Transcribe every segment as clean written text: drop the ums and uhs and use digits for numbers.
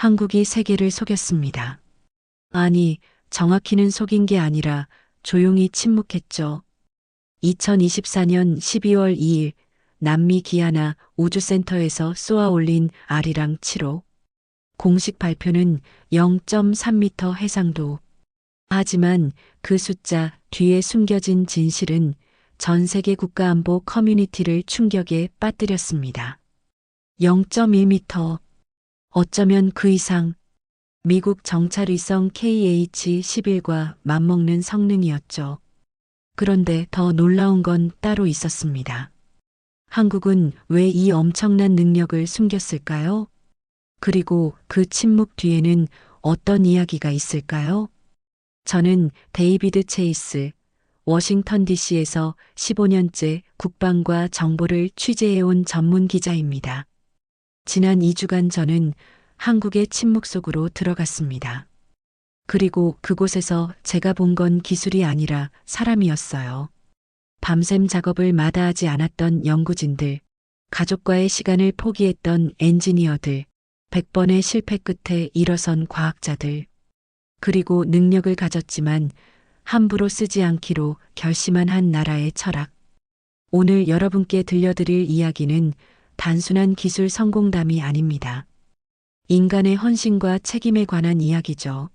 한국이 세계를 속였습니다. 아니, 정확히는 속인 게 아니라 조용히 침묵했죠. 2024년 12월 2일 남미 기아나 우주센터에서 쏘아 올린 아리랑 7호. 공식 발표는 0.3m 해상도. 하지만 그 숫자 뒤에 숨겨진 진실은 전 세계 국가안보 커뮤니티를 충격에 빠뜨렸습니다. 0.1m. 어쩌면 그 이상. 미국 정찰위성 KH-11과 맞먹는 성능이었죠. 그런데 더 놀라운 건 따로 있었습니다. 한국은 왜 이 엄청난 능력을 숨겼을까요? 그리고 그 침묵 뒤에는 어떤 이야기가 있을까요? 저는 데이비드 체이스, 워싱턴 DC에서 15년째 국방과 정보를 취재해온 전문 기자입니다. 지난 2주간 저는 한국의 침묵 속으로 들어갔습니다. 그리고 그곳에서 제가 본 건 기술이 아니라 사람이었어요. 밤샘 작업을 마다하지 않았던 연구진들, 가족과의 시간을 포기했던 엔지니어들, 100번의 실패 끝에 일어선 과학자들, 그리고 능력을 가졌지만 함부로 쓰지 않기로 결심한 한 나라의 철학. 오늘 여러분께 들려드릴 이야기는 단순한 기술 성공담이 아닙니다. 인간의 헌신과 책임에 관한 이야기죠.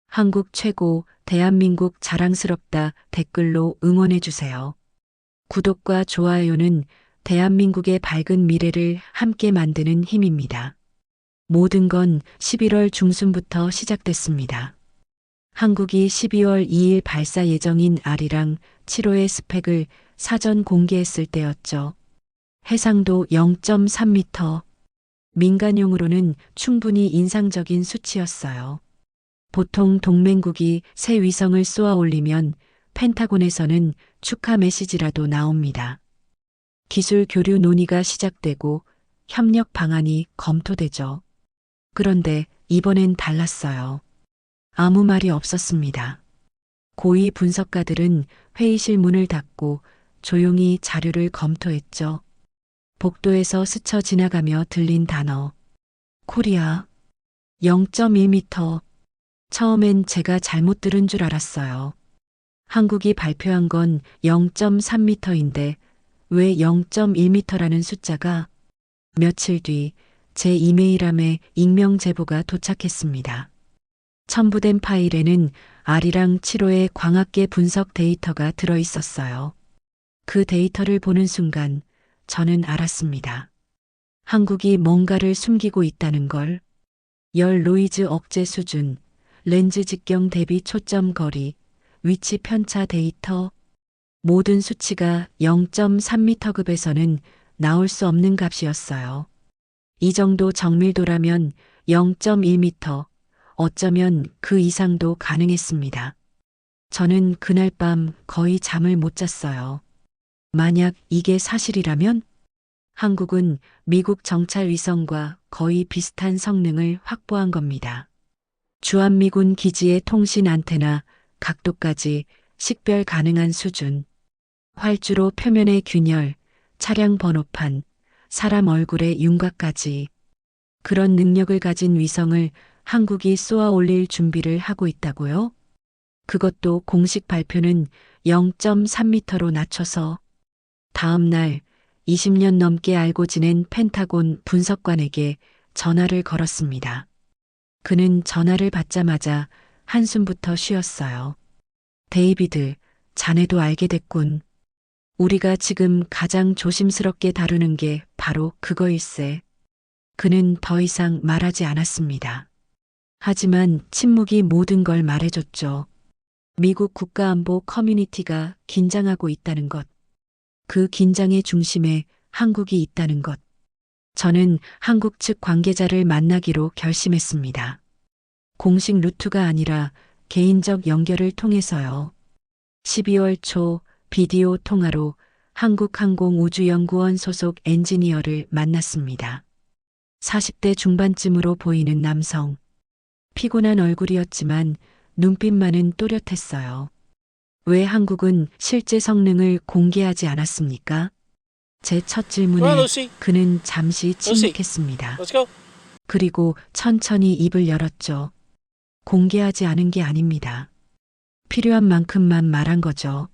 한국 최고, 대한민국 자랑스럽다 댓글로 응원해주세요. 구독과 좋아요는 대한민국의 밝은 미래를 함께 만드는 힘입니다. 모든 건 11월 중순부터 시작됐습니다. 한국이 12월 2일 발사 예정인 아리랑 7호의 스펙을 사전 공개했을 때였죠. 해상도 0.3m. 민간용으로는 충분히 인상적인 수치였어요. 보통 동맹국이 새 위성을 쏘아 올리면 펜타곤에서는 축하 메시지라도 나옵니다. 기술 교류 논의가 시작되고 협력 방안이 검토되죠. 그런데 이번엔 달랐어요. 아무 말이 없었습니다. 고위 분석가들은 회의실 문을 닫고 조용히 자료를 검토했죠. 복도에서 스쳐 지나가며 들린 단어. 코리아. 0.1m. 처음엔 제가 잘못 들은 줄 알았어요. 한국이 발표한 건 0.3m인데 왜 0.1m라는 숫자가? 며칠 뒤 제 이메일함에 익명 제보가 도착했습니다. 첨부된 파일에는 아리랑 7호의 광학계 분석 데이터가 들어 있었어요. 그 데이터를 보는 순간 저는 알았습니다. 한국이 뭔가를 숨기고 있다는 걸. 열 노이즈 억제 수준, 렌즈 직경 대비 초점 거리, 위치 편차 데이터, 모든 수치가 0.3m급에서는 나올 수 없는 값이었어요. 이 정도 정밀도라면 0.1m, 어쩌면 그 이상도 가능했습니다. 저는 그날 밤 거의 잠을 못 잤어요. 만약 이게 사실이라면 한국은 미국 정찰 위성과 거의 비슷한 성능을 확보한 겁니다. 주한미군 기지의 통신 안테나, 각도까지 식별 가능한 수준. 활주로 표면의 균열, 차량 번호판, 사람 얼굴의 윤곽까지. 그런 능력을 가진 위성을 한국이 쏘아 올릴 준비를 하고 있다고요? 그것도 공식 발표는 0.3m로 낮춰서. 다음 날 20년 넘게 알고 지낸 펜타곤 분석관에게 전화를 걸었습니다. 그는 전화를 받자마자 한숨부터 쉬었어요. 데이비드, 자네도 알게 됐군. 우리가 지금 가장 조심스럽게 다루는 게 바로 그거일세. 그는 더 이상 말하지 않았습니다. 하지만 침묵이 모든 걸 말해줬죠. 미국 국가안보 커뮤니티가 긴장하고 있다는 것. 그 긴장의 중심에 한국이 있다는 것. 저는 한국 측 관계자를 만나기로 결심했습니다. 공식 루트가 아니라 개인적 연결을 통해서요. 12월 초 비디오 통화로 한국항공우주연구원 소속 엔지니어를 만났습니다. 40대 중반쯤으로 보이는 남성. 피곤한 얼굴이었지만 눈빛만은 또렷했어요. 왜 한국은 실제 성능을 공개하지 않았습니까? 제 첫 Come on, 질문에 Lucy. 그는 잠시 Lucy. 침묵했습니다. Let's go. 그리고 천천히 입을 열었죠. 공개하지 않은 게 아닙니다. 필요한 만큼만 말한 거죠.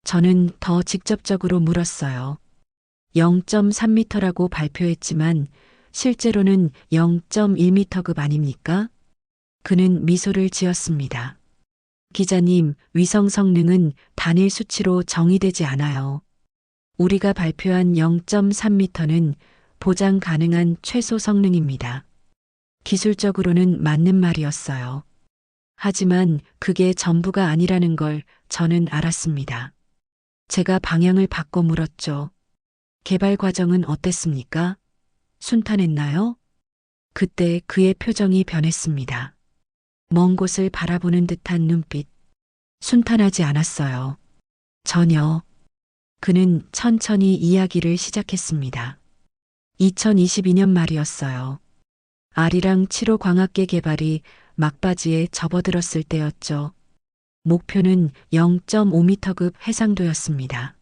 저는 더 직접적으로 물었어요. 0.3m라고 발표했지만 실제로는 0.1m급 아닙니까? 그는 미소를 지었습니다. 기자님, 위성 성능은 단일 수치로 정의되지 않아요. 우리가 발표한 0.3m는 보장 가능한 최소 성능입니다. 기술적으로는 맞는 말이었어요. 하지만 그게 전부가 아니라는 걸 저는 알았습니다. 제가 방향을 바꿔 물었죠. 개발 과정은 어땠습니까? 순탄했나요? 그때 그의 표정이 변했습니다. 먼 곳을 바라보는 듯한 눈빛. 순탄하지 않았어요. 전혀. 그는 천천히 이야기를 시작했습니다. 2022년 말이었어요. 아리랑 7호 광학계 개발이 막바지에 접어들었을 때였죠. 목표는 0.5m급 해상도였습니다.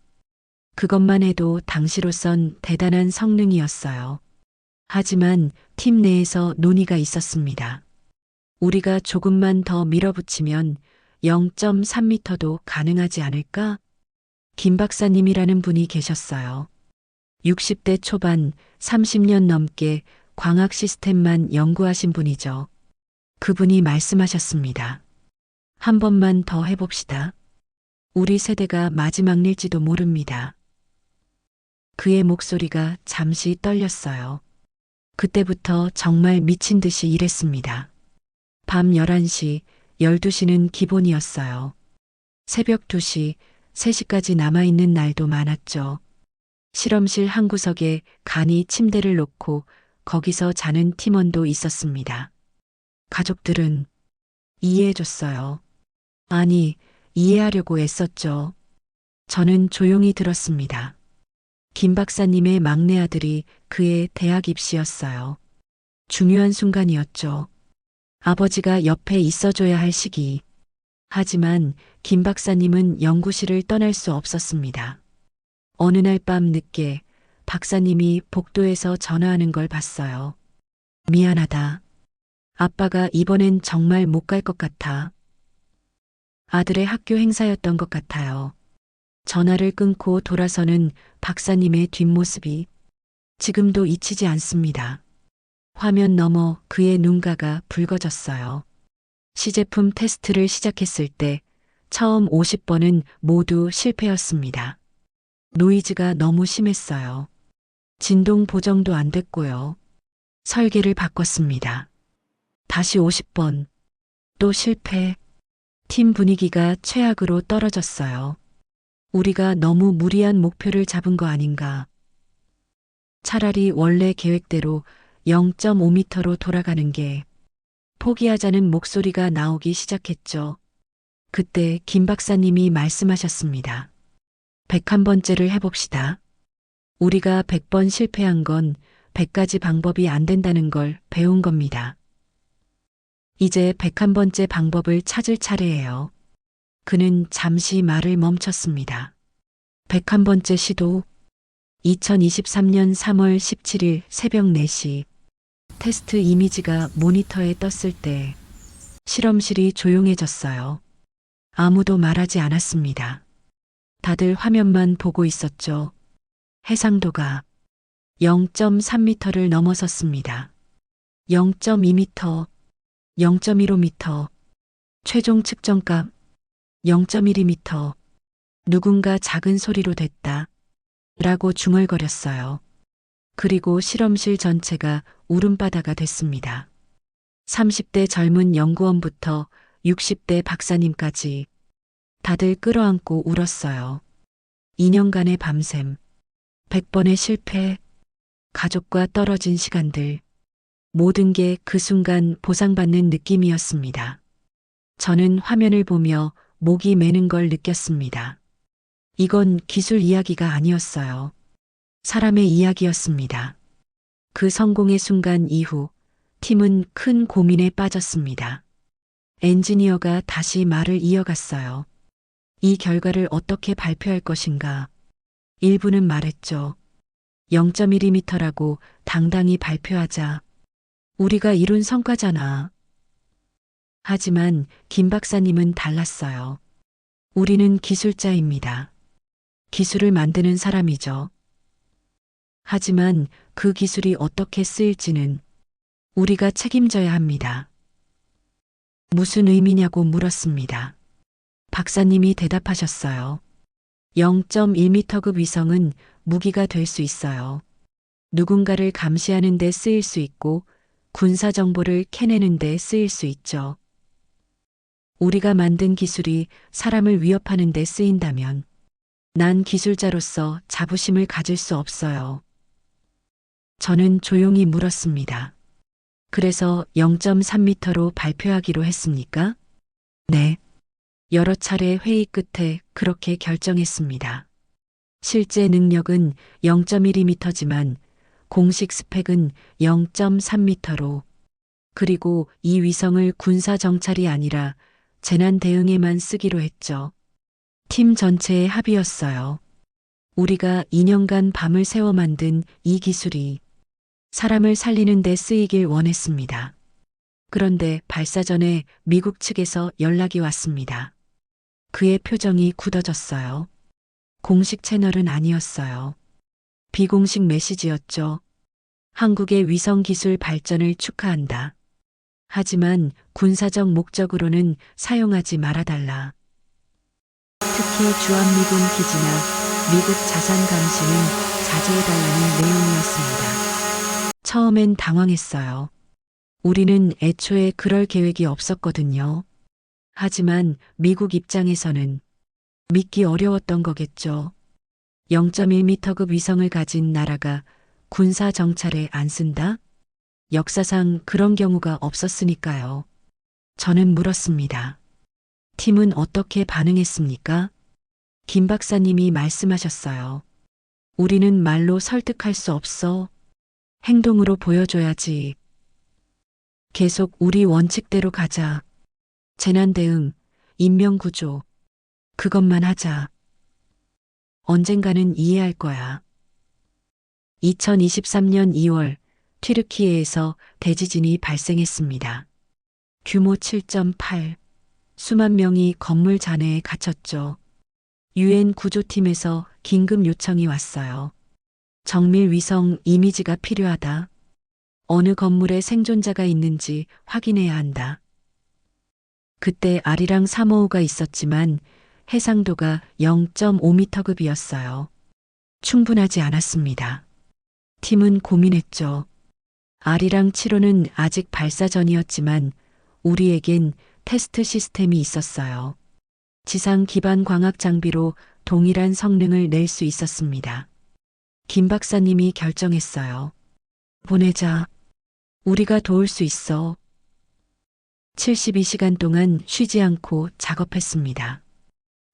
그것만 해도 당시로선 대단한 성능이었어요. 하지만 팀 내에서 논의가 있었습니다. 우리가 조금만 더 밀어붙이면 0.3m도 가능하지 않을까? 김 박사님이라는 분이 계셨어요. 60대 초반 30년 넘게 광학 시스템만 연구하신 분이죠. 그분이 말씀하셨습니다. 한 번만 더 해봅시다. 우리 세대가 마지막일지도 모릅니다. 그의 목소리가 잠시 떨렸어요. 그때부터 정말 미친 듯이 일했습니다. 밤 11시, 12시는 기본이었어요. 새벽 2시, 3시까지 남아있는 날도 많았죠. 실험실 한 구석에 간이 침대를 놓고 거기서 자는 팀원도 있었습니다. 가족들은 이해해줬어요. 아니, 이해하려고 애썼죠. 저는 조용히 들었습니다. 김 박사님의 막내 아들이 그의 대학 입시였어요. 중요한 순간이었죠. 아버지가 옆에 있어줘야 할 시기. 하지만 김 박사님은 연구실을 떠날 수 없었습니다. 어느 날 밤 늦게 박사님이 복도에서 전화하는 걸 봤어요. 미안하다. 아빠가 이번엔 정말 못 갈 것 같아. 아들의 학교 행사였던 것 같아요. 전화를 끊고 돌아서는 박사님의 뒷모습이 지금도 잊히지 않습니다. 화면 너머 그의 눈가가 붉어졌어요. 시제품 테스트를 시작했을 때 처음 50번은 모두 실패였습니다. 노이즈가 너무 심했어요. 진동 보정도 안 됐고요. 설계를 바꿨습니다. 다시 50번. 또 실패. 팀 분위기가 최악으로 떨어졌어요. 우리가 너무 무리한 목표를 잡은 거 아닌가. 차라리 원래 계획대로 0.5m로 돌아가는 게 포기하자는 목소리가 나오기 시작했죠. 그때 김 박사님이 말씀하셨습니다. 101번째를 해봅시다. 우리가 100번 실패한 건 100가지 방법이 안 된다는 걸 배운 겁니다. 이제 101번째 방법을 찾을 차례예요. 그는 잠시 말을 멈췄습니다. 101번째 시도. 2023년 3월 17일 새벽 4시. 테스트 이미지가 모니터에 떴을 때 실험실이 조용해졌어요. 아무도 말하지 않았습니다. 다들 화면만 보고 있었죠. 해상도가 0.3m를 넘어섰습니다. 0.2m, 0.15m, 최종 측정값 0.1m. 누군가 작은 소리로 됐다. 라고 중얼거렸어요. 그리고 실험실 전체가 울음바다가 됐습니다. 30대 젊은 연구원부터 60대 박사님까지 다들 끌어안고 울었어요. 2년간의 밤샘, 100번의 실패, 가족과 떨어진 시간들, 모든 게 그 순간 보상받는 느낌이었습니다. 저는 화면을 보며 목이 메는 걸 느꼈습니다. 이건 기술 이야기가 아니었어요. 사람의 이야기였습니다. 그 성공의 순간 이후 팀은 큰 고민에 빠졌습니다. 엔지니어가 다시 말을 이어갔어요. 이 결과를 어떻게 발표할 것인가. 일부는 말했죠. 0.1m라고 당당히 발표하자. 우리가 이룬 성과잖아. 하지만 김 박사님은 달랐어요. 우리는 기술자입니다. 기술을 만드는 사람이죠. 하지만 그 기술이 어떻게 쓰일지는 우리가 책임져야 합니다. 무슨 의미냐고 물었습니다. 박사님이 대답하셨어요. 0.1m급 위성은 무기가 될 수 있어요. 누군가를 감시하는 데 쓰일 수 있고 군사 정보를 캐내는 데 쓰일 수 있죠. 우리가 만든 기술이 사람을 위협하는 데 쓰인다면 난 기술자로서 자부심을 가질 수 없어요. 저는 조용히 물었습니다. 그래서 0.3m로 발표하기로 했습니까? 네. 여러 차례 회의 끝에 그렇게 결정했습니다. 실제 능력은 0.12m지만 공식 스펙은 0.3m로, 그리고 이 위성을 군사 정찰이 아니라 재난 대응에만 쓰기로 했죠. 팀 전체의 합의였어요. 우리가 2년간 밤을 새워 만든 이 기술이 사람을 살리는 데 쓰이길 원했습니다. 그런데 발사 전에 미국 측에서 연락이 왔습니다. 그의 표정이 굳어졌어요. 공식 채널은 아니었어요. 비공식 메시지였죠. 한국의 위성 기술 발전을 축하한다. 하지만 군사적 목적으로는 사용하지 말아달라. 특히 주한미군 기지나 미국 자산 감시는 자제해달라는 내용이었습니다. 처음엔 당황했어요. 우리는 애초에 그럴 계획이 없었거든요. 하지만 미국 입장에서는 믿기 어려웠던 거겠죠. 0.1m급 위성을 가진 나라가 군사 정찰에 안 쓴다? 역사상 그런 경우가 없었으니까요. 저는 물었습니다. 팀은 어떻게 반응했습니까? 김 박사님이 말씀하셨어요. 우리는 말로 설득할 수 없어. 행동으로 보여줘야지. 계속 우리 원칙대로 가자. 재난 대응, 인명 구조, 그것만 하자. 언젠가는 이해할 거야. 2023년 2월 튀르키예에서 대지진이 발생했습니다. 규모 7.8. 수만 명이 건물 잔해에 갇혔죠. 유엔 구조팀에서 긴급 요청이 왔어요. 정밀 위성 이미지가 필요하다. 어느 건물에 생존자가 있는지 확인해야 한다. 그때 아리랑 355가 있었지만 해상도가 0.5m급이었어요. 충분하지 않았습니다. 팀은 고민했죠. 아리랑 7호는 아직 발사 전이었지만 우리에겐 테스트 시스템이 있었어요. 지상 기반 광학 장비로 동일한 성능을 낼 수 있었습니다. 김 박사님이 결정했어요. 보내자. 우리가 도울 수 있어. 72시간 동안 쉬지 않고 작업했습니다.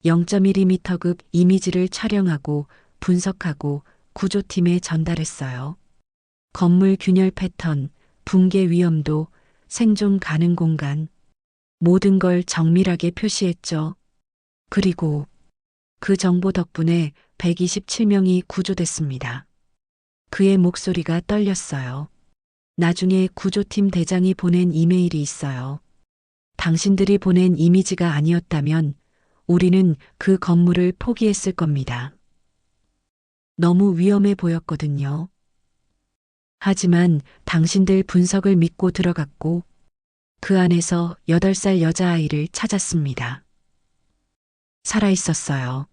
0.12m급 이미지를 촬영하고 분석하고 구조팀에 전달했어요. 건물 균열 패턴, 붕괴 위험도, 생존 가능 공간, 모든 걸 정밀하게 표시했죠. 그리고 그 정보 덕분에 127명이 구조됐습니다. 그의 목소리가 떨렸어요. 나중에 구조팀 대장이 보낸 이메일이 있어요. 당신들이 보낸 이미지가 아니었다면 우리는 그 건물을 포기했을 겁니다. 너무 위험해 보였거든요. 하지만 당신들 분석을 믿고 들어갔고 그 안에서 8살 여자아이를 찾았습니다. 살아있었어요.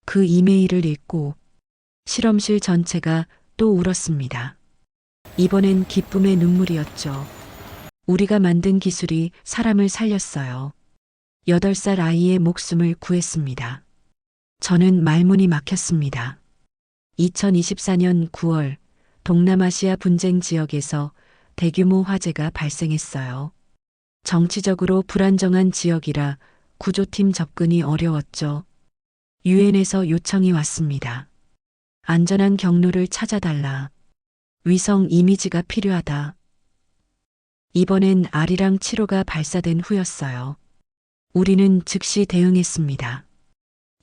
그 이메일을 읽고 실험실 전체가 또 울었습니다. 이번엔 기쁨의 눈물이었죠. 우리가 만든 기술이 사람을 살렸어요. 8살 아이의 목숨을 구했습니다. 저는 말문이 막혔습니다. 2024년 9월 동남아시아 분쟁 지역에서 대규모 화재가 발생했어요. 정치적으로 불안정한 지역이라 구조팀 접근이 어려웠죠. 유엔에서 요청이 왔습니다. 안전한 경로를 찾아달라. 위성 이미지가 필요하다. 이번엔 아리랑 7호가 발사된 후였어요. 우리는 즉시 대응했습니다.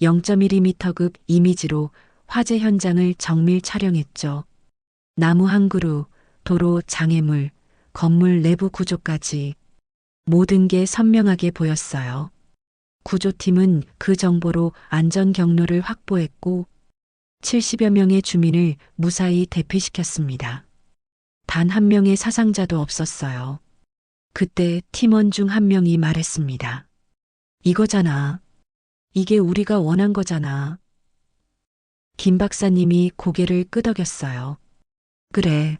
0.12m급 이미지로 화재 현장을 정밀 촬영했죠. 나무 한 그루, 도로, 장애물, 건물 내부 구조까지 모든 게 선명하게 보였어요. 구조팀은 그 정보로 안전 경로를 확보했고 70여 명의 주민을 무사히 대피시켰습니다. 단 한 명의 사상자도 없었어요. 그때 팀원 중 한 명이 말했습니다. 이거잖아. 이게 우리가 원한 거잖아. 김 박사님이 고개를 끄덕였어요. 그래.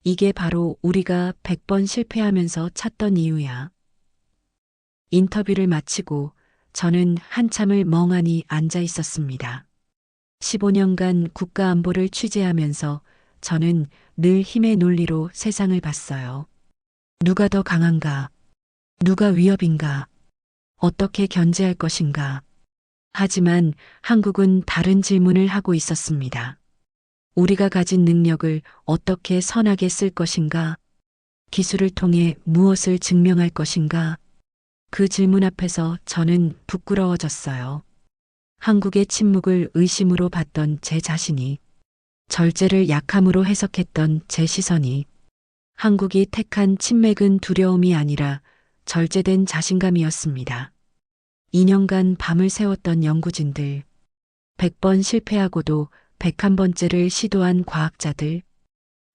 이게 바로 우리가 100번 실패하면서 찾던 이유야. 인터뷰를 마치고 저는 한참을 멍하니 앉아 있었습니다. 15년간 국가 안보를 취재하면서 저는 늘 힘의 논리로 세상을 봤어요. 누가 더 강한가? 누가 위협인가? 어떻게 견제할 것인가? 하지만 한국은 다른 질문을 하고 있었습니다. 우리가 가진 능력을 어떻게 선하게 쓸 것인가? 기술을 통해 무엇을 증명할 것인가? 그 질문 앞에서 저는 부끄러워졌어요. 한국의 침묵을 의심으로 봤던 제 자신이, 절제를 약함으로 해석했던 제 시선이, 한국이 택한 침맥은 두려움이 아니라 절제된 자신감이었습니다. 2년간 밤을 새웠던 연구진들, 100번 실패하고도 101번째를 시도한 과학자들,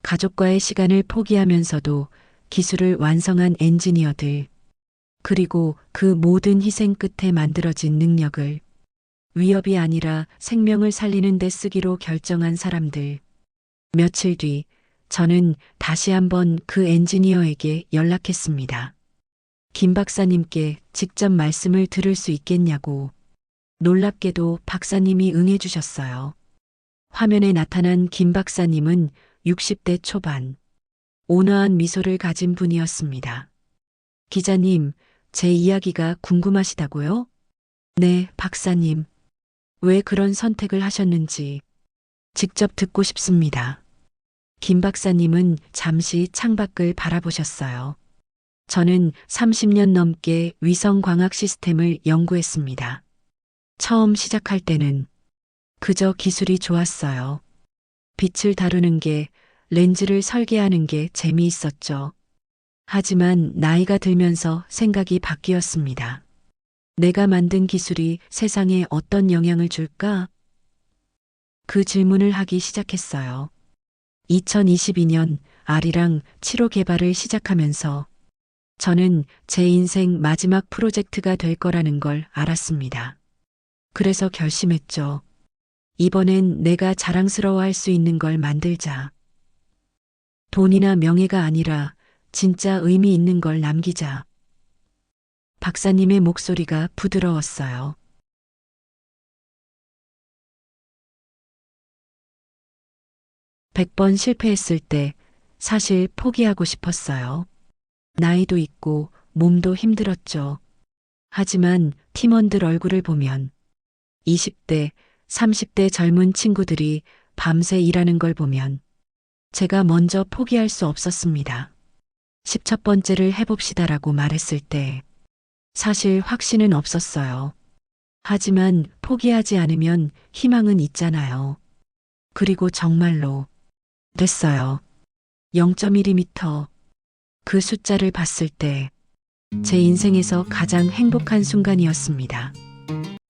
가족과의 시간을 포기하면서도 기술을 완성한 엔지니어들, 그리고 그 모든 희생 끝에 만들어진 능력을 위협이 아니라 생명을 살리는 데 쓰기로 결정한 사람들. 며칠 뒤 저는 다시 한번 그 엔지니어에게 연락했습니다. 김 박사님께 직접 말씀을 들을 수 있겠냐고. 놀랍게도 박사님이 응해주셨어요. 화면에 나타난 김 박사님은 60대 초반, 온화한 미소를 가진 분이었습니다. 기자님, 제 이야기가 궁금하시다고요? 네, 박사님. 왜 그런 선택을 하셨는지 직접 듣고 싶습니다. 김 박사님은 잠시 창밖을 바라보셨어요. 저는 30년 넘게 위성광학 시스템을 연구했습니다. 처음 시작할 때는 그저 기술이 좋았어요. 빛을 다루는 게, 렌즈를 설계하는 게 재미있었죠. 하지만 나이가 들면서 생각이 바뀌었습니다. 내가 만든 기술이 세상에 어떤 영향을 줄까? 그 질문을 하기 시작했어요. 2022년 아리랑 7호 개발을 시작하면서 저는 제 인생 마지막 프로젝트가 될 거라는 걸 알았습니다. 그래서 결심했죠. 이번엔 내가 자랑스러워할 수 있는 걸 만들자. 돈이나 명예가 아니라 진짜 의미 있는 걸 남기자. 박사님의 목소리가 부드러웠어요. 100번 실패했을 때 사실 포기하고 싶었어요. 나이도 있고 몸도 힘들었죠. 하지만 팀원들 얼굴을 보면 20대, 30대 젊은 친구들이 밤새 일하는 걸 보면 제가 먼저 포기할 수 없었습니다. 10번째를 해봅시다라고 말했을 때 사실 확신은 없었어요. 하지만 포기하지 않으면 희망은 있잖아요. 그리고 정말로 됐어요. 0.1mm. 그 숫자를 봤을 때 제 인생에서 가장 행복한 순간이었습니다.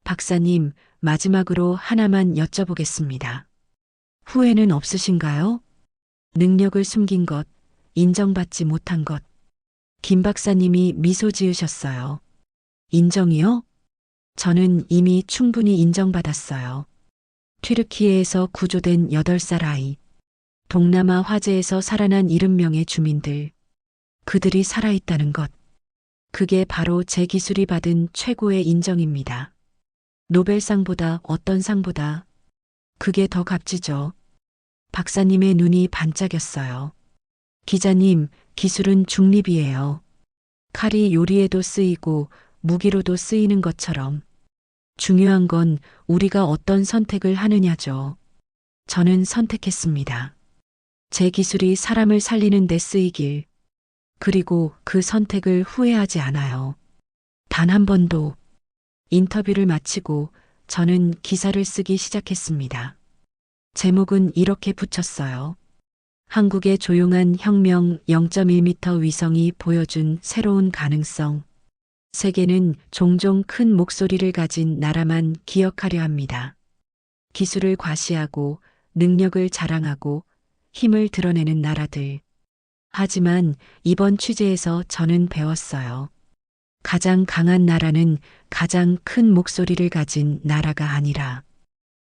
박사님, 마지막으로 하나만 여쭤보겠습니다. 후회는 없으신가요? 능력을 숨긴 것, 인정받지 못한 것. 김 박사님이 미소 지으셨어요. 인정이요? 저는 이미 충분히 인정받았어요. 튀르키예에서 구조된 8살 아이, 동남아 화재에서 살아난 70명의 주민들, 그들이 살아있다는 것. 그게 바로 제 기술이 받은 최고의 인정입니다. 노벨상보다 어떤 상보다 그게 더 값지죠. 박사님의 눈이 반짝였어요. 기자님, 기술은 중립이에요. 칼이 요리에도 쓰이고 무기로도 쓰이는 것처럼 중요한 건 우리가 어떤 선택을 하느냐죠. 저는 선택했습니다. 제 기술이 사람을 살리는 데 쓰이길. 그리고 그 선택을 후회하지 않아요. 단 한 번도. 인터뷰를 마치고 저는 기사를 쓰기 시작했습니다. 제목은 이렇게 붙였어요. 한국의 조용한 혁명 0.1m 위성이 보여준 새로운 가능성. 세계는 종종 큰 목소리를 가진 나라만 기억하려 합니다. 기술을 과시하고 능력을 자랑하고 힘을 드러내는 나라들. 하지만 이번 취재에서 저는 배웠어요. 가장 강한 나라는 가장 큰 목소리를 가진 나라가 아니라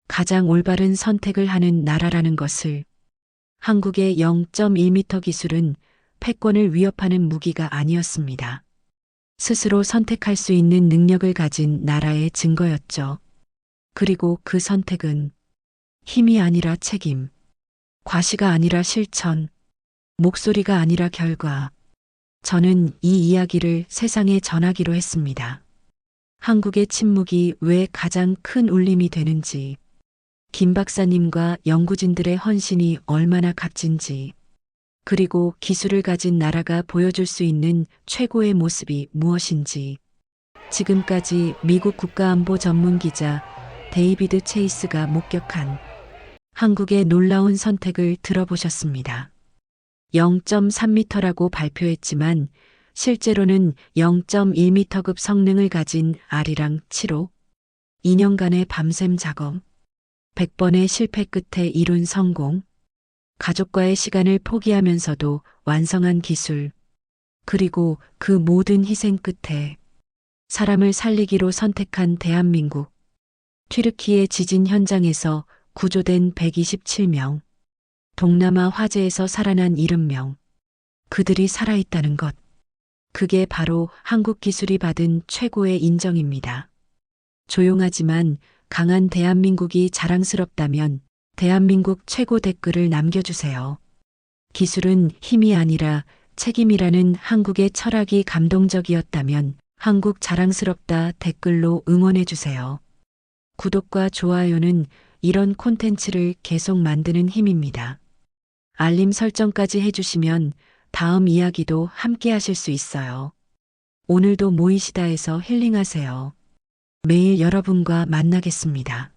가장 올바른 선택을 하는 나라라는 것을. 한국의 0.1m 기술은 패권을 위협하는 무기가 아니었습니다. 스스로 선택할 수 있는 능력을 가진 나라의 증거였죠. 그리고 그 선택은 힘이 아니라 책임, 과시가 아니라 실천, 목소리가 아니라 결과. 저는 이 이야기를 세상에 전하기로 했습니다. 한국의 침묵이 왜 가장 큰 울림이 되는지, 김 박사님과 연구진들의 헌신이 얼마나 값진지, 그리고 기술을 가진 나라가 보여줄 수 있는 최고의 모습이 무엇인지. 지금까지 미국 국가안보 전문 기자 데이비드 체이스가 목격한 한국의 놀라운 선택을 들어보셨습니다. 0.3m라고 발표했지만 실제로는 0.1m급 성능을 가진 아리랑 7호, 2년간의 밤샘 작업, 100번의 실패 끝에 이룬 성공, 가족과의 시간을 포기하면서도 완성한 기술, 그리고 그 모든 희생 끝에 사람을 살리기로 선택한 대한민국. 튀르키예 지진 현장에서 구조된 127명, 동남아 화재에서 살아난 70명, 그들이 살아있다는 것. 그게 바로 한국 기술이 받은 최고의 인정입니다. 조용하지만 강한 대한민국이 자랑스럽다면 대한민국 최고 댓글을 남겨주세요. 기술은 힘이 아니라 책임이라는 한국의 철학이 감동적이었다면 한국 자랑스럽다 댓글로 응원해주세요. 구독과 좋아요는 이런 콘텐츠를 계속 만드는 힘입니다. 알림 설정까지 해주시면 다음 이야기도 함께 하실 수 있어요. 오늘도 모이시다에서 힐링하세요. 매일 여러분과 만나겠습니다.